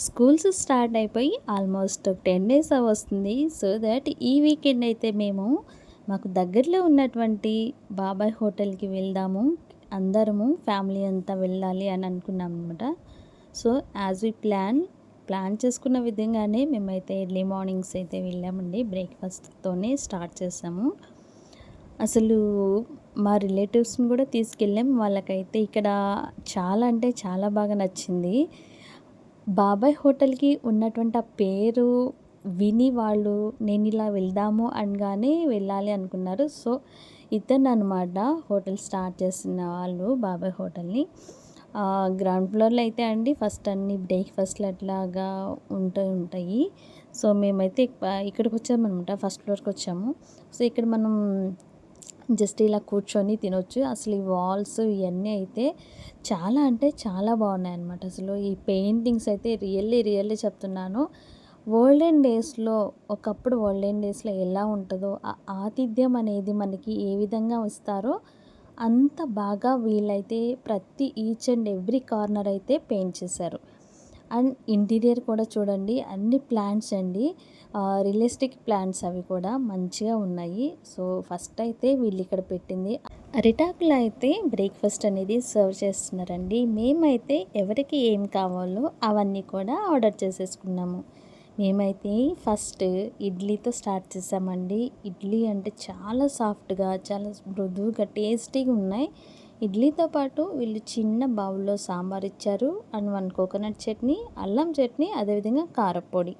Schools start అయిపోయి almost 10 days వస్తుంది. So that ఈ వీకెండ్ అయితే మేము మాకు దగ్గరలో ఉన్నటువంటి బాబాయ్ హోటల్‌కి వెళ్దాము. అందరము ఫ్యామిలీ అంతా వెళ్ళాలి అని అనుకున్నాం అనమాట. సో యాజ్ వి ప్లాన్ చేసుకున్న విధంగానే మేమైతే ఎర్లీ మార్నింగ్స్ అయితే వెళ్ళామండి. బ్రేక్‌ఫాస్ట్‌తోనే స్టార్ట్ చేసాము. అసలు మా రిలేటివ్స్‌ని కూడా తీసుకెళ్ళాం. వాళ్ళకైతే ఇక్కడ చాలా అంటే చాలా బాగా నచ్చింది. బాబాయ్ హోటల్‌కి ఉన్నటువంటి ఆ పేరు విని వాళ్ళు నేనిలా వెళ్దాము అనగానే వెళ్ళాలి అనుకున్నారు. సో, ఇతననమాట హోటల్ స్టార్ట్ చేసిన వాళ్ళు బాబాయ్ హోటల్‌ని. గ్రౌండ్ ఫ్లోర్‌లో అయితే అండి ఫస్ట్ అన్ని బ్రేక్‌ఫాస్ట్‌లు అట్లాగా ఉంటాయి. సో, మేమైతే ఇక్కడికొచ్చామనమాట. ఫస్ట్ ఫ్లోర్‌కొచ్చాము. సో, ఇక్కడ మనం జస్ట్ ఇలా కూర్చొని తినొచ్చు. అసలు ఈ వాల్స్ ఇయన్నీ అయితే చాలా అంటే చాలా బాగున్నాయన్నమాట. అసలు ఈ పెయింటింగ్స్ అయితే రియల్లీ చెప్తున్నాను. ఒకప్పుడు ఓల్డెన్ డేస్‌లో ఎలా ఉంటదో ఆ ఆతిథ్యం అనేది మనకి ఏ విధంగా ఇస్తారో అంత బాగా వీళ్ళైతే ప్రతి ఈచ్ అండ్ ఎవ్రీ కార్నర్ అయితే పెయింట్ చేశారు. అండ్ ఇంటీరియర్ కూడా చూడండి అన్ని ప్లాంట్స్ అండి. రియలిస్టిక్ ప్లాంట్స్ అవి కూడా మంచిగా ఉన్నాయి. సో, ఫస్ట్ అయితే వీళ్ళు ఇక్కడ పెట్టింది అరిటాకులో అయితే బ్రేక్‌ఫాస్ట్ అనేది సర్వ్ చేస్తున్నారండి. మేమైతే ఎవరికి ఏం కావాలో అవన్నీ కూడా ఆర్డర్ చేసేసుకున్నాము. మేమైతే ఫస్ట్ ఇడ్లీతో స్టార్ట్ చేసామండి. ఇడ్లీ అంటే చాలా సాఫ్ట్‌గా, చాలా మృదువుగా, టేస్టీగా ఉన్నాయి. ఇడ్లీతో పాటు వీళ్ళు చిన్న బౌల్‌లో సాంబార్ ఇచ్చారు. అండ్ 1 కోకోనట్ చట్నీ, అల్లం చట్నీ, అదేవిధంగా కారప్పొడి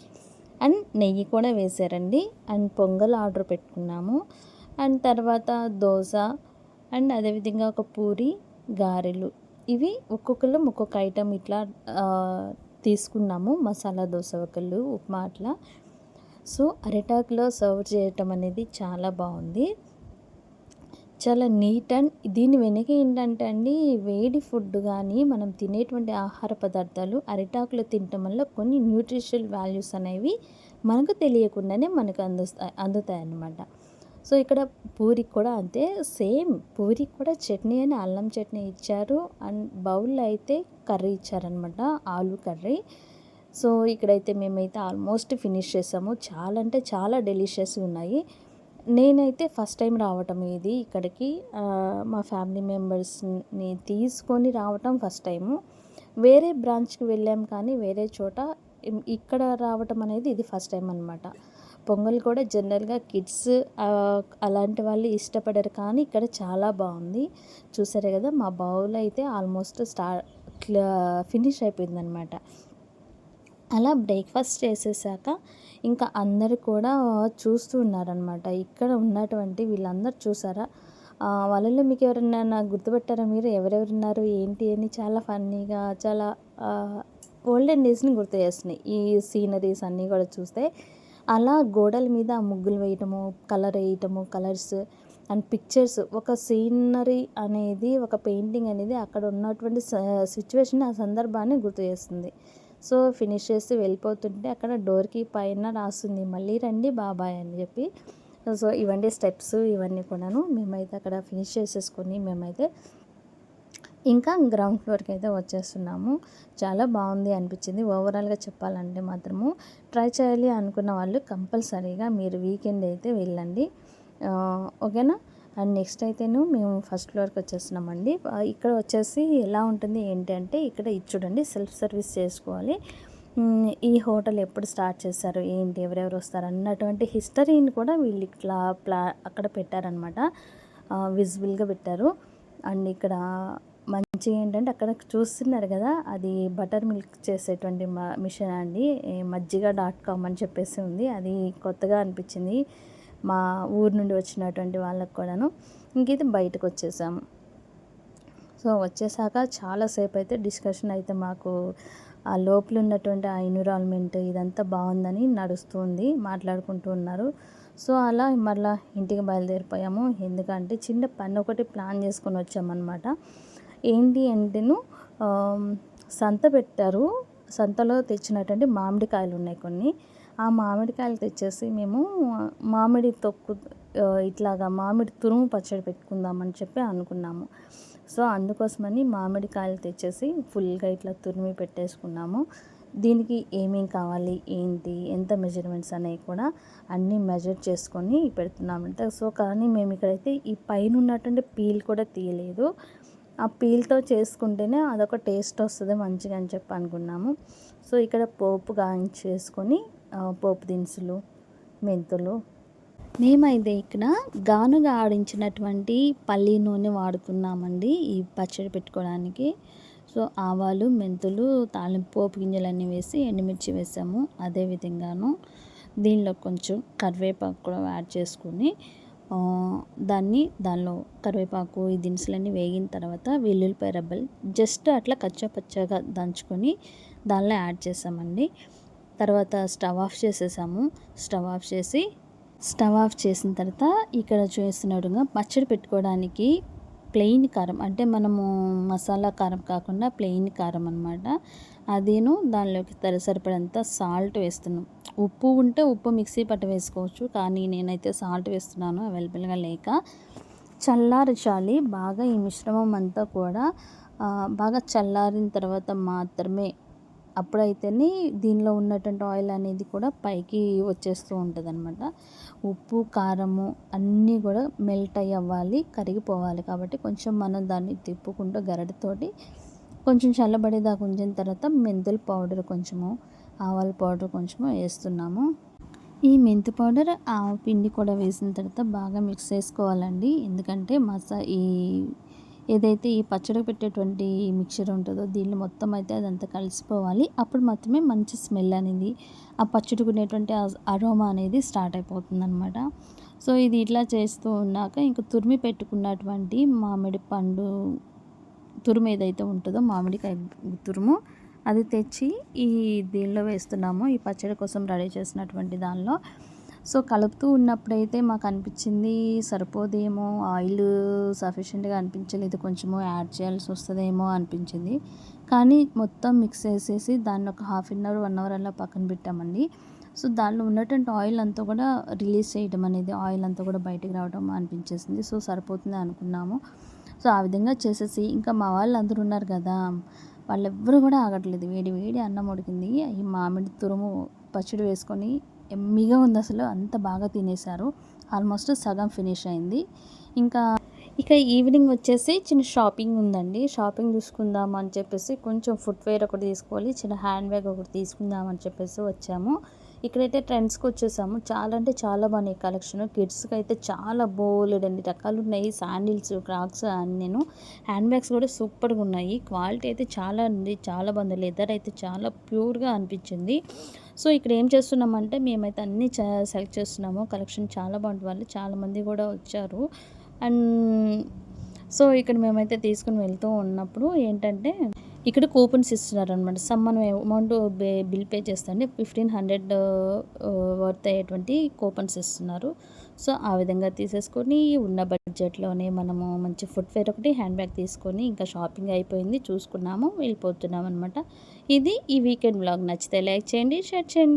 అండ్ నెయ్యి కూడా వేశారండి. అండ్ పొంగల్ ఆర్డర్ పెట్టుకున్నాము. అండ్ తర్వాత దోస అండ్ అదేవిధంగా ఒక పూరి, గారెలు ఇవి ఒక్కొక్కళ్ళు ఒక్కొక్క ఐటెం ఇట్లా తీసుకున్నాము. మసాలా దోస ఒకళ్ళు, ఉప్మా అట్లా. సో, అరిటాకులో సర్వ్ చేయటం అనేది చాలా బాగుంది. చాలా నీట్ అండ్ దీని వెనక ఏంటంటే అండి వేడి ఫుడ్ కానీ మనం తినేటువంటి ఆహార పదార్థాలు అరిటాకులో తినటం వల్ల కొన్ని న్యూట్రిషనల్ వాల్యూస్ అనేవి మనకు తెలియకుండానే మనకు అందుతాయి అన్నమాట. సో, ఇక్కడ పూరికి కూడా అంతే సేమ్ పూరికి కూడా చట్నీ అని అల్లం చట్నీ ఇచ్చారు. అండ్ బౌల్లో అయితే కర్రీ ఇచ్చారనమాట, ఆలు కర్రీ. సో, ఇక్కడైతే మేమైతే ఆల్మోస్ట్ ఫినిష్ చేసాము. చాలా అంటే చాలా డెలిషియస్గా ఉన్నాయి. నేనైతే ఫస్ట్ టైం రావటం ఇది ఇక్కడికి. మా ఫ్యామిలీ మెంబర్స్‌ని తీసుకొని రావటం ఫస్ట్ టైము. వేరే బ్రాంచ్‌కి వెళ్ళాం కానీ వేరే చోట ఇక్కడ రావటం అనేది ఇది ఫస్ట్ టైం అనమాట. పొంగల్ కూడా జనరల్‌గా కిడ్స్ అలాంటి వాళ్ళు ఇష్టపడరు కానీ ఇక్కడ చాలా బాగుంది. చూసారు కదా మా బౌల్ అయితే ఆల్మోస్ట్ ఫినిష్ అయిపోయిందనమాట. అలా బ్రేక్‌ఫాస్ట్ చేసేసాక ఇంకా అందరూ కూడా చూస్తూ ఉన్నారనమాట. ఇక్కడ ఉన్నటువంటి వీళ్ళందరూ చూసారా, వాళ్ళలో మీకు ఎవరైనా గుర్తుపెట్టారా మీరు? ఎవరెవరున్నారు ఏంటి అని చాలా ఫన్నీగా చాలా ఓల్డెన్ డేస్‌ని గుర్తు చేస్తున్నాయి ఈ సీనరీస్ అన్నీ కూడా చూస్తే. అలా గోడల మీద ముగ్గులు వేయటము, కలర్స్ అండ్ పిక్చర్స్, ఒక సీనరీ అనేది, ఒక పెయింటింగ్ అనేది అక్కడ ఉన్నటువంటి సిచ్యువేషన్, ఆ సందర్భాన్ని గుర్తు చేస్తుంది. సో, ఫినిష్ చేసి వెళ్ళిపోతుంటే అక్కడ డోర్‌కి పైన రాస్తుంది మళ్ళీ రండి బాబాయ్ అని చెప్పి. సో, ఇవన్నీ స్టెప్స్ ఇవన్నీ కూడాను మేమైతే అక్కడ ఫినిష్ చేసేసుకొని మేమైతే ఇంకా గ్రౌండ్ ఫ్లోర్‌కి అయితే వచ్చేస్తున్నాము. చాలా బాగుంది అనిపించింది. ఓవరాల్‌గా చెప్పాలంటే మాత్రము ట్రై చేయాలి అనుకున్న వాళ్ళు కంపల్సరీగా మీరు వీకెండ్ అయితే వెళ్ళండి. ఓకేనా. అండ్ నెక్స్ట్ అయితేను మేము ఫస్ట్ ఫ్లోర్‌కి వచ్చేస్తున్నామండి. ఇక్కడ వచ్చేసి ఎలా ఉంటుంది ఏంటి అంటే ఇక్కడ ఇది చూడండి సెల్ఫ్ సర్వీస్ చేసుకోవాలి. ఈ హోటల్ ఎప్పుడు స్టార్ట్ చేశారు ఏంటి, ఎవరెవరు వస్తారు అన్నటువంటి హిస్టరీని కూడా వీళ్ళు ఇట్లా అక్కడ పెట్టారనమాట. విజిబుల్గా పెట్టారు. అండ్ ఇక్కడ మంచిగా ఏంటంటే అక్కడ చూస్తున్నారు కదా, అది బటర్ మిల్క్ చేసేటువంటి మిషన్ అండి. మజ్జిగ.com అని చెప్పేసి ఉంది. అది కొత్తగా అనిపించింది మా ఊరు నుండి వచ్చినటువంటి వాళ్ళకు కూడాను. ఇంకైతే బయటకు వచ్చేసాము. సో, వచ్చేసాక చాలాసేపు అయితే డిస్కషన్ అయితే మాకు ఆ లోపల ఉన్నటువంటి ఆ ఎన్విరాన్మెంట్ ఇదంతా బాగుందని నడుస్తుంది, మాట్లాడుకుంటూ ఉన్నారు. సో, అలా మళ్ళీ ఇంటికి బయలుదేరిపోయాము. ఎందుకంటే చిన్న పని ఒకటి ప్లాన్ చేసుకొని వచ్చామన్నమాట. ఏంటి అంటేను సంత పెట్టారు. సంతలో తెచ్చినటువంటి మామిడికాయలు ఉన్నాయి కొన్ని. ఆ మామిడికాయలు తెచ్చేసి మేము మామిడి తొక్కు ఇట్లాగా మామిడి తురుము పచ్చడి పెట్టుకుందామని చెప్పి అనుకున్నాము. సో, అందుకోసమని మామిడికాయలు తెచ్చేసి ఫుల్గా ఇట్లా తురిమి పెట్టేసుకున్నాము. దీనికి ఏమేం కావాలి, ఏంటి, ఎంత మెజర్మెంట్స్ అనేవి కూడా అన్నీ మెజర్ చేసుకొని పెడుతున్నామంట. సో కానీ మేము ఇక్కడైతే ఈ పైన ఉన్నటువంటి పీల్ కూడా తీయలేదు. ఆ పీల్తో చేసుకుంటేనే అదొక టేస్ట్ వస్తుంది మంచిగా అని చెప్పి అనుకున్నాము. సో ఇక్కడ పోపు గాయించేసుకొని పోపు దినుసులు, మెంతులు, మేమైతే ఇక్కడ గానుగా ఆడించినటువంటి పల్లి నూనె వాడుతున్నామండి ఈ పచ్చడి పెట్టుకోవడానికి. సో ఆవాలు, మెంతులు, తాలింపు పోపు గింజలన్నీ వేసి ఎండుమిర్చి వేసాము. అదేవిధంగాను దీనిలో కొంచెం కరివేపాకు కూడా యాడ్ చేసుకొని దానిలో కరివేపాకు ఈ దినుసులన్నీ వేగిన తర్వాత వెల్లుల్లిపాయ రబ్బలు జస్ట్ అట్లా కచ్చాపచ్చాగా దంచుకొని దానిలో యాడ్ చేసామండి. తర్వాత స్టవ్ ఆఫ్ చేసేసాము. స్టవ్ ఆఫ్ చేసిన తర్వాత ఇక్కడ చూస్తున్నట్టుగా పచ్చడి పెట్టుకోవడానికి ప్లెయిన్ కారం, అంటే మనము మసాలా కారం కాకుండా ప్లెయిన్ కారం అనమాట. అదేను దానిలోకి సరిపడంత సాల్ట్ వేస్తున్నాం. ఉప్పు ఉంటే ఉప్పు మిక్సీ పట్టి వేసుకోవచ్చు, కానీ నేనైతే సాల్ట్ వేస్తున్నాను అవైలబుల్గా లేక. చల్లారించాలి బాగా ఈ మిశ్రమం అంతా కూడా. బాగా చల్లారిన తర్వాత మాత్రమే, అప్పుడైతేనే దీనిలో ఉన్నటువంటి ఆయిల్ అనేది కూడా పైకి వచ్చేస్తూ ఉంటుంది అనమాట. ఉప్పు, కారము అన్నీ కూడా మెల్ట్ అవ్వాలి, కరిగిపోవాలి. కాబట్టి కొంచెం మనం దాన్ని తిప్పుకుంటూ గరిటెతోటి కొంచెం చల్లబడేదాకా ఉంచిన తర్వాత మెంతుల పౌడర్ కొంచెము, ఆవాల పౌడర్ కొంచెము వేస్తున్నాము. ఈ మెంతి పౌడర్, ఆవ పిండి కూడా వేసిన తర్వాత బాగా మిక్స్ చేసుకోవాలండి. ఎందుకంటే ఏదైతే ఈ పచ్చడి పెట్టేటువంటి మిక్చర్ ఉంటుందో దీన్ని మొత్తం అయితే అదంతా కలిసిపోవాలి. అప్పుడు మాత్రమే మంచి స్మెల్ అనేది, ఆ పచ్చడికునేటువంటి అరోమా అనేది స్టార్ట్ అయిపోతుంది అనమాట. సో ఇది ఇట్లా చేస్తూ ఉన్నాక ఇంకా తురిమి పెట్టుకున్నటువంటి మామిడి పండు తురుము ఏదైతే ఉంటుందో, మామిడికాయ తురుము, అది తెచ్చి ఈ దీనిలో వేస్తున్నాము. ఈ పచ్చడి కోసం రెడీ చేసినటువంటి దానిలో. సో కలుపుతూ ఉన్నప్పుడైతే మాకు అనిపించింది సరిపోదేమో, ఆయిల్ సఫిషియెంట్గా అనిపించలేదు, కొంచెము యాడ్ చేయాల్సి వస్తుందేమో అనిపించింది. కానీ మొత్తం మిక్స్ చేసేసి దాన్ని ఒక 1/2 అవర్ 1 అవర్ అలా పక్కన పెట్టామండి. సో దానిలో ఉన్నటువంటి ఆయిల్ అంతా కూడా రిలీజ్ చేయడం అనేది, ఆయిల్ అంతా కూడా బయటికి రావడం అనిపించేసింది. సో సరిపోతుంది అనుకున్నాము. సో ఆ విధంగా చేసేసి ఇంకా మా వాళ్ళు అందరూ ఉన్నారు కదా, వాళ్ళెవ్వరూ కూడా ఆగట్లేదు. వేడి వేడి అన్నం ఉడికింది, ఈ మామిడి తురుము పచ్చడి వేసుకొని ఎమ్మిగా ఉంది అసలు. అంత బాగా తినేశారు. ఆల్మోస్ట్ సగం ఫినిష్ అయింది. ఇక ఈవినింగ్ వచ్చేసి చిన్న షాపింగ్ ఉందండి. షాపింగ్ చూసుకుందాం అని చెప్పేసి కొంచెం ఫుట్వేర్ ఒకటి తీసుకోవాలి, చిన్న హ్యాండ్ బ్యాగ్ ఒకటి తీసుకుందాం అని చెప్పేసి వచ్చాము. ఇక్కడైతే ట్రెండ్స్కి వచ్చేసాము. చాలా అంటే చాలా బాగున్నాయి కలెక్షన్. కిడ్స్కి అయితే చాలా బోలెడండి రకాలు ఉన్నాయి. శాండిల్స్, క్రాక్స్ అన్నీను. హ్యాండ్ బ్యాగ్స్ కూడా సూపర్గా ఉన్నాయి. క్వాలిటీ అయితే చాలా ఉంది, చాలా బాగుంది. లెదర్ అయితే చాలా ప్యూర్గా అనిపించింది. సో ఇక్కడ ఏం చేస్తున్నామంటే మేమైతే అన్నీ సెలెక్ట్ చేస్తున్నాము. కలెక్షన్ చాలా బాగుంటుంది. వాళ్ళు చాలామంది కూడా వచ్చారు. అండ్ సో ఇక్కడ మేమైతే తీసుకుని వెళ్తూ ఉన్నప్పుడు ఏంటంటే ఇక్కడ కూపన్స్ ఇస్తున్నారు అనమాట. మనం అమౌంట్ బిల్ పే చేస్తే 1500 వర్త్ అయ్యేటువంటి కూపన్స్ ఇస్తున్నారు. సో ఆ విధంగా తీసేసుకొని ఉన్న బడ్జెట్లోనే మనము మంచి ఫుట్వేర్ ఒకటి, హ్యాండ్ బ్యాగ్ తీసుకొని ఇంకా షాపింగ్ అయిపోయింది, చూసుకున్నాము, వెళ్ళిపోతున్నాం అనమాట. ఇది ఈ వీకెండ్ వ్లాగ్. నచ్చితే లైక్ చేయండి, షేర్ చేయండి.